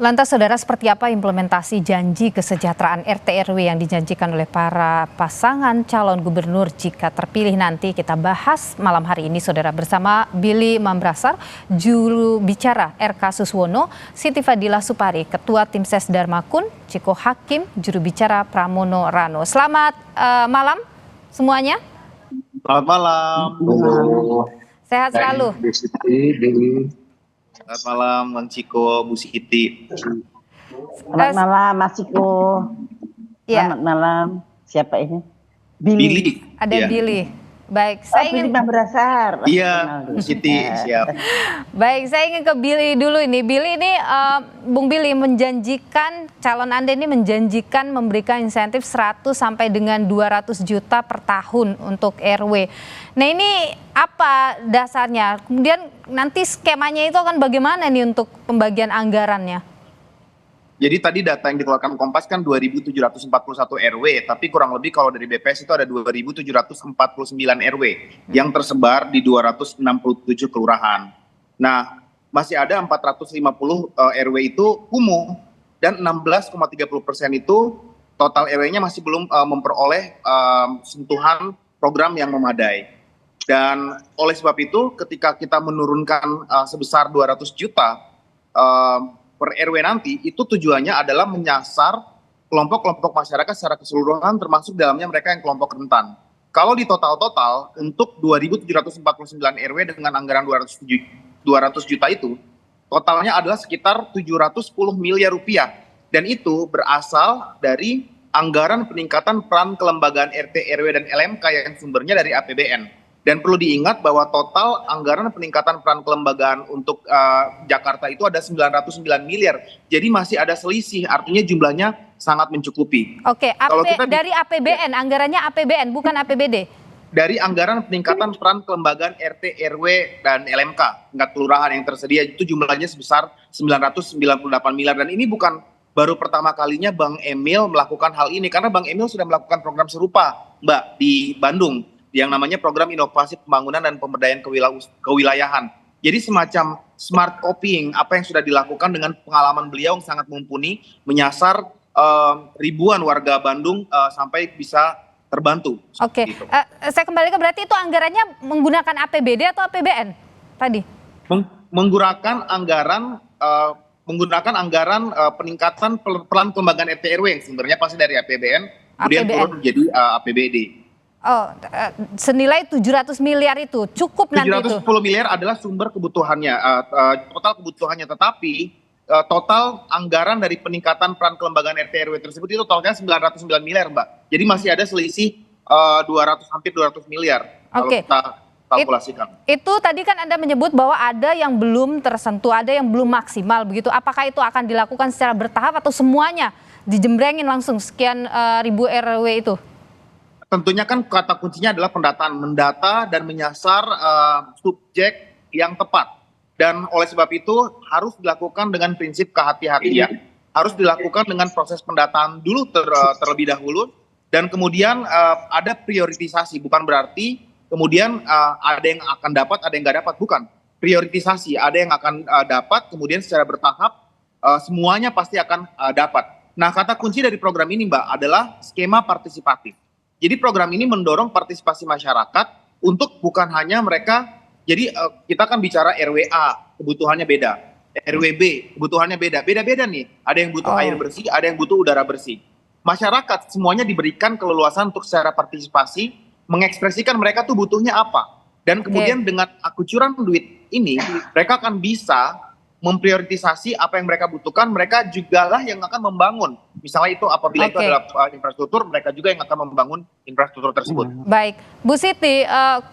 Lantas saudara, seperti apa implementasi janji kesejahteraan RT RW yang dijanjikan oleh para pasangan calon gubernur jika terpilih nanti? Kita bahas malam hari ini saudara bersama Billy Mambrasar, juru bicara RK Suswono, Siti Fadila Supari, Ketua Tim Ses Darmakun, Ciko Hakim, juru bicara Pramono Rano. Selamat malam semuanya. Selamat malam. Sehat selalu. Selamat malam, Bang Ciko, Bu Siti. Selamat malam, Mas Ciko. Selamat malam. Siapa ini? Billy. Ada Billy. Baik, saya ingin Billy Mambrasar. Iya, Bu Siti, siap. Baik, saya ingin ke Billy dulu ini. Billy ini, Bung Billy menjanjikan, calon Anda ini menjanjikan memberikan insentif 100 sampai dengan 200 juta per tahun untuk RW. Nah ini apa dasarnya? Kemudian nanti skemanya itu akan bagaimana nih untuk pembagian anggarannya? Jadi tadi data yang dikeluarkan Kompas kan 2.741 RW, tapi kurang lebih kalau dari BPS itu ada 2.749 RW yang tersebar di 267 kelurahan. Nah, masih ada 450 RW itu kumuh, dan 16,30% itu total RW-nya masih belum memperoleh sentuhan program yang memadai. Dan oleh sebab itu ketika kita menurunkan sebesar 200 juta per RW nanti, itu tujuannya adalah menyasar kelompok-kelompok masyarakat secara keseluruhan, termasuk dalamnya mereka yang kelompok rentan. Kalau di total untuk 2.749 RW dengan anggaran 200 juta itu, totalnya adalah sekitar 710 miliar rupiah. Dan itu berasal dari anggaran peningkatan peran kelembagaan RT, RW, dan LMK yang sumbernya dari APBN. Dan perlu diingat bahwa total anggaran peningkatan peran kelembagaan untuk Jakarta itu ada 909 miliar. Jadi masih ada selisih, artinya jumlahnya sangat mencukupi. Oke, dari APBN, anggarannya APBN bukan APBD? Dari anggaran peningkatan peran kelembagaan RT, RW, dan LMK, tingkat kelurahan yang tersedia itu jumlahnya sebesar 998 miliar. Dan ini bukan baru pertama kalinya Bang Emil melakukan hal ini, karena Bang Emil sudah melakukan program serupa, Mbak, di Bandung, yang namanya program inovasi pembangunan dan pemberdayaan kewilayahan. Jadi semacam smart copying apa yang sudah dilakukan dengan pengalaman beliau yang sangat mumpuni, menyasar ribuan warga Bandung sampai bisa terbantu. Oke, saya kembali ke berarti itu anggarannya menggunakan APBD atau APBN tadi? Menggunakan anggaran peningkatan peran kelembagaan RT RW yang sumbernya pasti dari APBN, kemudian turun menjadi APBD. Oh, senilai 700 miliar itu cukup nanti itu? 710 miliar adalah sumber kebutuhannya, total kebutuhannya, tetapi total anggaran dari peningkatan peran kelembagaan RT RW tersebut itu totalnya 909 miliar, Mbak. Jadi masih ada selisih hampir 200 miliar kalau kita kalkulasikan. Itu tadi kan Anda menyebut bahwa ada yang belum tersentuh, ada yang belum maksimal begitu. Apakah itu akan dilakukan secara bertahap atau semuanya dijembrengin langsung sekian ribu RW itu? Tentunya kan kata kuncinya adalah pendataan, mendata dan menyasar subjek yang tepat. Dan oleh sebab itu harus dilakukan dengan prinsip kehati-hatian, harus dilakukan dengan proses pendataan dulu terlebih dahulu, dan kemudian ada prioritisasi, bukan berarti kemudian ada yang akan dapat, ada yang nggak dapat, bukan. Prioritisasi, ada yang akan dapat, kemudian secara bertahap semuanya pasti akan dapat. Nah, kata kunci dari program ini, Mbak, adalah skema partisipatif. Jadi program ini mendorong partisipasi masyarakat untuk bukan hanya mereka, jadi kita kan bicara RWA, kebutuhannya beda, RWB, kebutuhannya beda-beda nih. Ada yang butuh air bersih, ada yang butuh udara bersih. Masyarakat semuanya diberikan keleluasan untuk secara partisipasi, mengekspresikan mereka tuh butuhnya apa. Dan kemudian dengan kucuran duit ini, mereka akan bisa memprioritisasi apa yang mereka butuhkan, mereka juga lah yang akan membangun. Misalnya itu apabila itu adalah infrastruktur, mereka juga yang akan membangun infrastruktur tersebut. Baik, Bu Siti,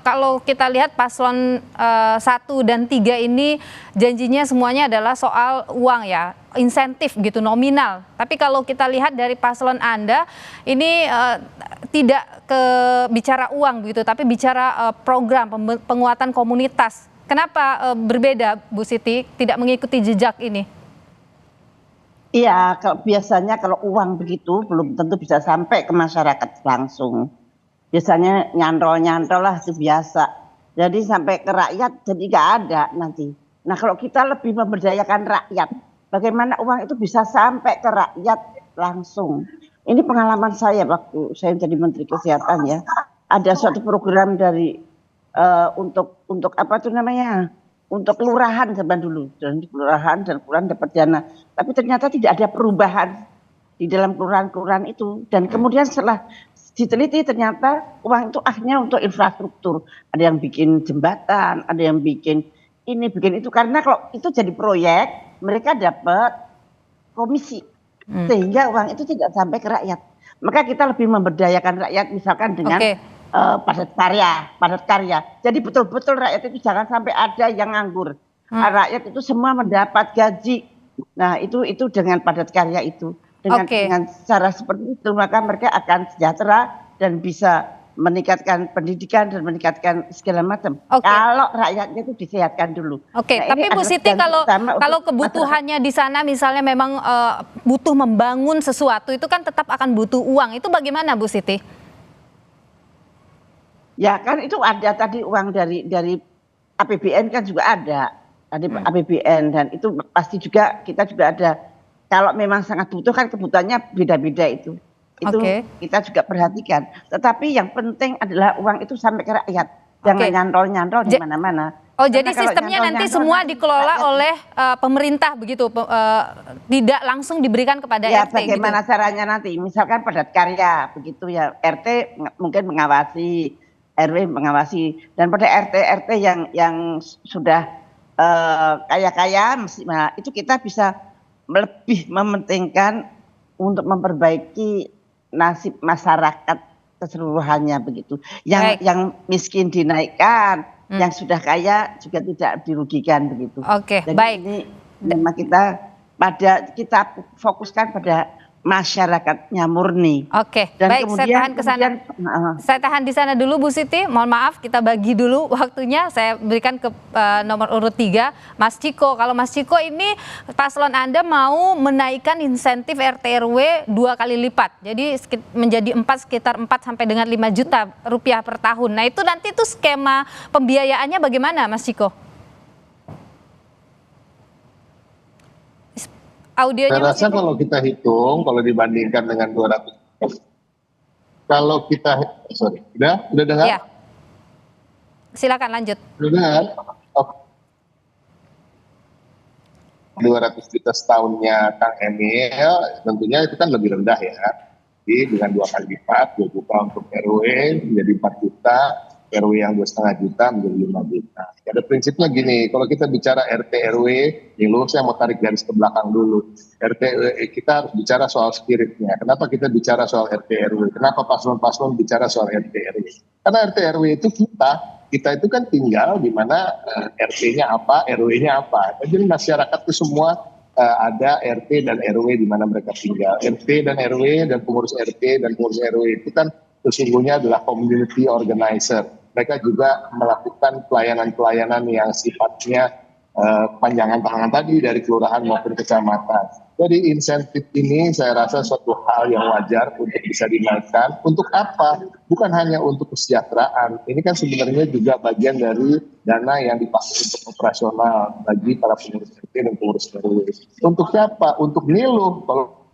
kalau kita lihat paslon 1 dan 3 ini janjinya semuanya adalah soal uang ya, insentif gitu, nominal. Tapi kalau kita lihat dari paslon Anda, ini tidak bicara uang begitu, tapi bicara program penguatan komunitas. Kenapa berbeda, Bu Siti, tidak mengikuti jejak ini? Iya, biasanya kalau uang begitu belum tentu bisa sampai ke masyarakat langsung. Biasanya nyantol-nyantol lah, itu biasa. Jadi sampai ke rakyat jadi nggak ada nanti. Nah kalau kita lebih memberdayakan rakyat, bagaimana uang itu bisa sampai ke rakyat langsung. Ini pengalaman saya waktu saya jadi Menteri Kesehatan ya. Ada suatu program dari untuk apa tuh namanya? Untuk kelurahan zaman dulu. Dan di kelurahan dan kelurahan dapat dana. Tapi ternyata tidak ada perubahan di dalam kelurahan-kelurahan itu. Dan kemudian setelah diteliti ternyata uang itu akhirnya untuk infrastruktur. Ada yang bikin jembatan, ada yang bikin ini, bikin itu. Karena kalau itu jadi proyek, mereka dapat komisi. Sehingga uang itu tidak sampai ke rakyat. Maka kita lebih memberdayakan rakyat misalkan dengan padat karya. Jadi betul-betul rakyat itu jangan sampai ada yang nganggur. Rakyat itu semua mendapat gaji. Nah itu dengan padat karya itu. Dengan cara seperti itu maka mereka akan sejahtera dan bisa meningkatkan pendidikan dan meningkatkan segala macam. Kalau rakyatnya itu disehatkan dulu. Nah, tapi Bu Siti kalau kebutuhannya di sana misalnya memang butuh membangun sesuatu itu kan tetap akan butuh uang. Itu bagaimana Bu Siti? Ya kan itu ada tadi uang dari APBN kan juga ada. Tadi APBN dan itu pasti juga kita juga ada. Kalau memang sangat butuh kan kebutuhannya beda-beda itu. Itu kita juga perhatikan. Tetapi yang penting adalah uang itu sampai ke rakyat. Jangan nyantol-nyantol di mana-mana. Oh, jadi sistemnya nanti semua dikelola oleh pemerintah begitu, tidak langsung diberikan kepada ya, RT. Bagaimana gitu. Caranya nanti? Misalkan padat karya begitu ya, RT mungkin mengawasi, RW mengawasi, dan pada RT yang sudah kaya-kaya, itu kita bisa lebih mementingkan untuk memperbaiki nasib masyarakat keseluruhannya begitu. Yang miskin dinaikkan, yang sudah kaya juga tidak dirugikan begitu. Jadi baik. Ini memang kita fokuskan pada masyarakatnya murni. Dan baik, kemudian, saya tahan di sana dulu Bu Siti. Mohon maaf, kita bagi dulu waktunya. Saya berikan ke nomor urut 3, Mas Ciko. Kalau Mas Ciko ini paslon Anda mau menaikkan insentif RT RW 2 kali lipat. Jadi menjadi sekitar 4 sampai dengan 5 juta rupiah per tahun. Nah itu nanti itu skema pembiayaannya bagaimana Mas Ciko? Saya rasa kalau kita hitung, kalau dibandingkan dengan 200, kalau kita, udah dengar? Ya. Silakan lanjut. Udah dengar? 200 juta setahunnya Kang Emil, tentunya itu kan lebih rendah ya. Jadi dengan 2 kali lipat, 2 juta untuk RW menjadi 4 juta, RW yang 2,5 juta menjadi 5 juta. Ada prinsipnya gini, kalau kita bicara RT RW, saya mau tarik garis ke belakang dulu. RT RW kita harus bicara soal spiritnya. Kenapa kita bicara soal RT RW? Kenapa paslon-paslon bicara soal RT RW? Karena RT RW itu kita itu kan tinggal di mana RT-nya apa, RW-nya apa. Jadi masyarakat itu semua ada RT dan RW di mana mereka tinggal. RT dan RW dan pengurus RT dan pengurus RW itu kan sesungguhnya adalah community organizer. Mereka juga melakukan pelayanan-pelayanan yang sifatnya panjangan tangan tadi dari kelurahan maupun kecamatan. Jadi insentif ini saya rasa suatu hal yang wajar untuk bisa dinaikkan. Untuk apa? Bukan hanya untuk kesejahteraan. Ini kan sebenarnya juga bagian dari dana yang dipakai untuk operasional bagi para pengurus RT dan pengurus RW. Untuk siapa? Untuk niluh. Kalau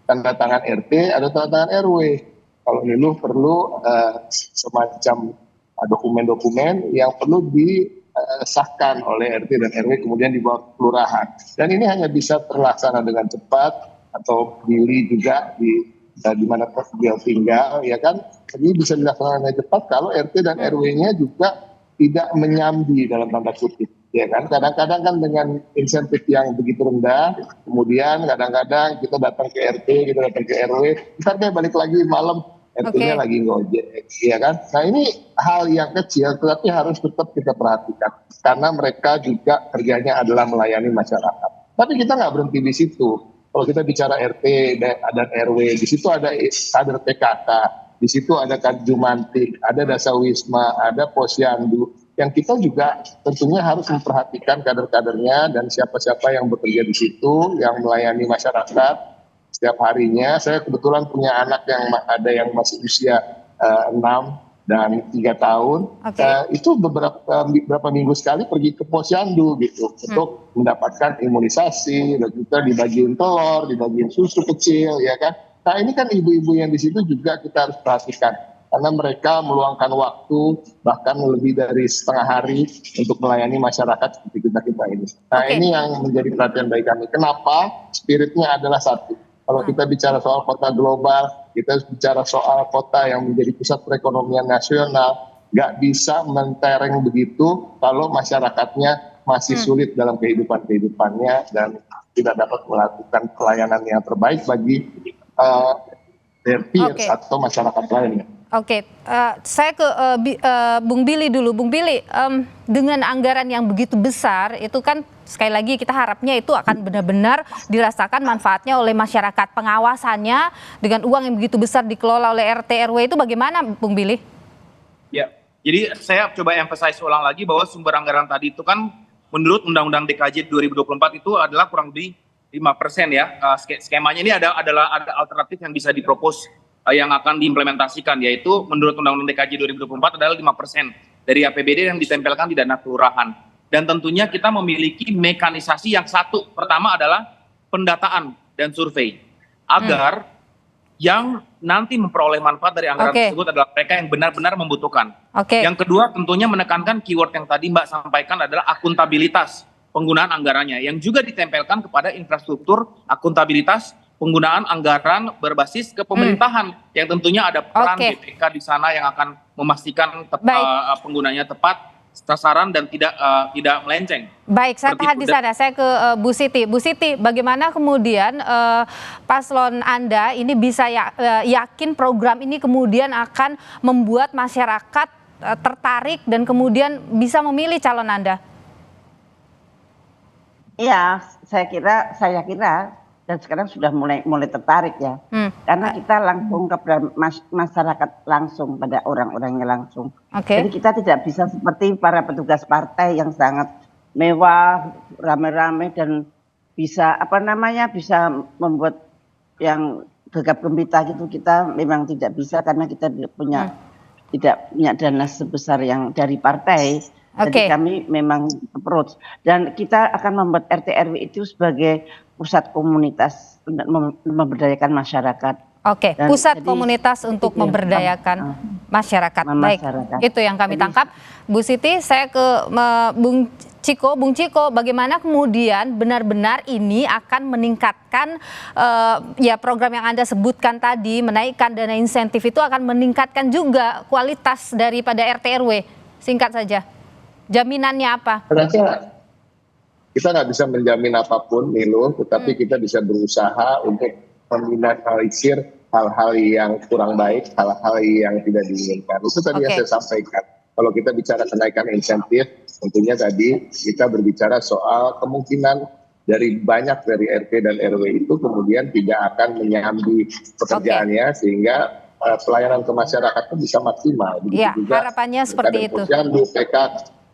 tanda tangan RT ada tanda tangan RW. Kalau niluh perlu semacam dokumen-dokumen yang perlu disahkan oleh RT dan RW kemudian dibawa ke kelurahan. Dan ini hanya bisa terlaksana dengan cepat atau pilih juga di mana dia tinggal, ya kan? Jadi bisa dilaksanakan dengan cepat kalau RT dan RW-nya juga tidak menyambi dalam tanda kutip. Ya kan, kadang-kadang kan dengan insentif yang begitu rendah, kemudian kadang-kadang kita datang ke RT, kita datang ke RW, ntar dia balik lagi malam, RT-nya lagi ngojek, ya kan. Nah ini hal yang kecil, tetapi harus tetap kita perhatikan, karena mereka juga kerjanya adalah melayani masyarakat. Tapi kita nggak berhenti di situ. Kalau kita bicara RT dan RW, di situ ada kader PKK, di situ ada Kadjumantik, ada Dasawisma, ada Posyandu, yang kita juga tentunya harus memperhatikan kader-kadernya dan siapa-siapa yang bekerja di situ, yang melayani masyarakat setiap harinya. Saya kebetulan punya anak yang ada yang masih usia 6 dan 3 tahun. Itu beberapa minggu sekali pergi ke posyandu gitu untuk mendapatkan imunisasi, dan juga dibagiin telur, dibagiin susu kecil, ya kan. Nah ini kan ibu-ibu yang di situ juga kita harus perhatikan, karena mereka meluangkan waktu bahkan lebih dari setengah hari untuk melayani masyarakat seperti kita ini. Nah ini yang menjadi perhatian bagi kami. Kenapa? Spiritnya adalah satu. Kalau kita bicara soal kota global, kita bicara soal kota yang menjadi pusat perekonomian nasional, nggak bisa mentereng begitu kalau masyarakatnya masih sulit dalam kehidupannya dan tidak dapat melakukan pelayanan yang terbaik bagi their peers atau masyarakat lainnya. Saya ke Bung Billy dulu. Bung Billy, dengan anggaran yang begitu besar itu kan sekali lagi kita harapnya itu akan benar-benar dirasakan manfaatnya oleh masyarakat. Pengawasannya dengan uang yang begitu besar dikelola oleh RT RW itu bagaimana, Bung Billy? Ya, jadi saya coba emphasize ulang lagi bahwa sumber anggaran tadi itu kan menurut Undang-Undang DKJ 2024 itu adalah kurang lebih 5% ya. Skemanya ini ada alternatif yang bisa dipropos yang akan diimplementasikan, yaitu menurut Undang-Undang DKJ 2024 adalah 5% dari APBD yang ditempelkan di dana kelurahan. Dan tentunya kita memiliki mekanisasi yang satu. Pertama adalah pendataan dan survei. Agar yang nanti memperoleh manfaat dari anggaran tersebut adalah mereka yang benar-benar membutuhkan. Yang kedua tentunya menekankan keyword yang tadi Mbak sampaikan adalah akuntabilitas penggunaan anggarannya. Yang juga ditempelkan kepada infrastruktur akuntabilitas penggunaan anggaran berbasis kepemerintahan. Yang tentunya ada peran BPK di sana yang akan memastikan penggunanya tepat, sasaran dan tidak melenceng. Baik, saya tahan di sana. Saya ke Bu Siti. Bu Siti, bagaimana kemudian paslon Anda ini bisa yakin program ini kemudian akan membuat masyarakat tertarik dan kemudian bisa memilih calon Anda? Iya, saya kira dan sekarang sudah mulai tertarik ya, karena kita langsung ke masyarakat langsung, pada orang-orangnya langsung. Jadi kita tidak bisa seperti para petugas partai yang sangat mewah, rame-rame dan bisa bisa membuat yang gegap gempita gitu. Kita memang tidak bisa karena kita tidak punya dana sebesar yang dari partai. Jadi kami memang approach dan kita akan membuat RT RW itu sebagai pusat komunitas untuk memberdayakan masyarakat. Pusat komunitas untuk memberdayakan masyarakat. Baik, itu yang kami tangkap. Bu Siti, saya ke Bung Ciko. Bung Ciko, bagaimana kemudian benar-benar ini akan meningkatkan program yang Anda sebutkan tadi, menaikkan dana insentif itu akan meningkatkan juga kualitas daripada RT RW? Singkat saja. Jaminannya apa? Kita nggak bisa menjamin apapun, Milo, tetapi kita bisa berusaha untuk meminimalisir hal-hal yang kurang baik, hal-hal yang tidak diinginkan. Itu tadi yang saya sampaikan. Kalau kita bicara kenaikan insentif, tentunya tadi kita berbicara soal kemungkinan dari RT dan RW itu kemudian tidak akan menyambi pekerjaannya sehingga pelayanan ke masyarakat itu bisa maksimal. Ya, harapannya seperti itu.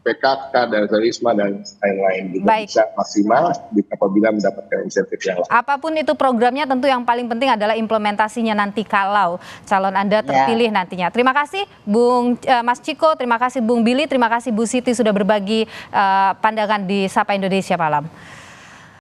PKK dan terorisme dan lain-lain juga bisa maksimal apabila mendapatkan insentif yang lain. Apapun itu programnya, tentu yang paling penting adalah implementasinya nanti kalau calon Anda terpilih nantinya. Terima kasih Mas Ciko, terima kasih Bung Billy, terima kasih Bu Siti sudah berbagi pandangan di Sapa Indonesia Malam.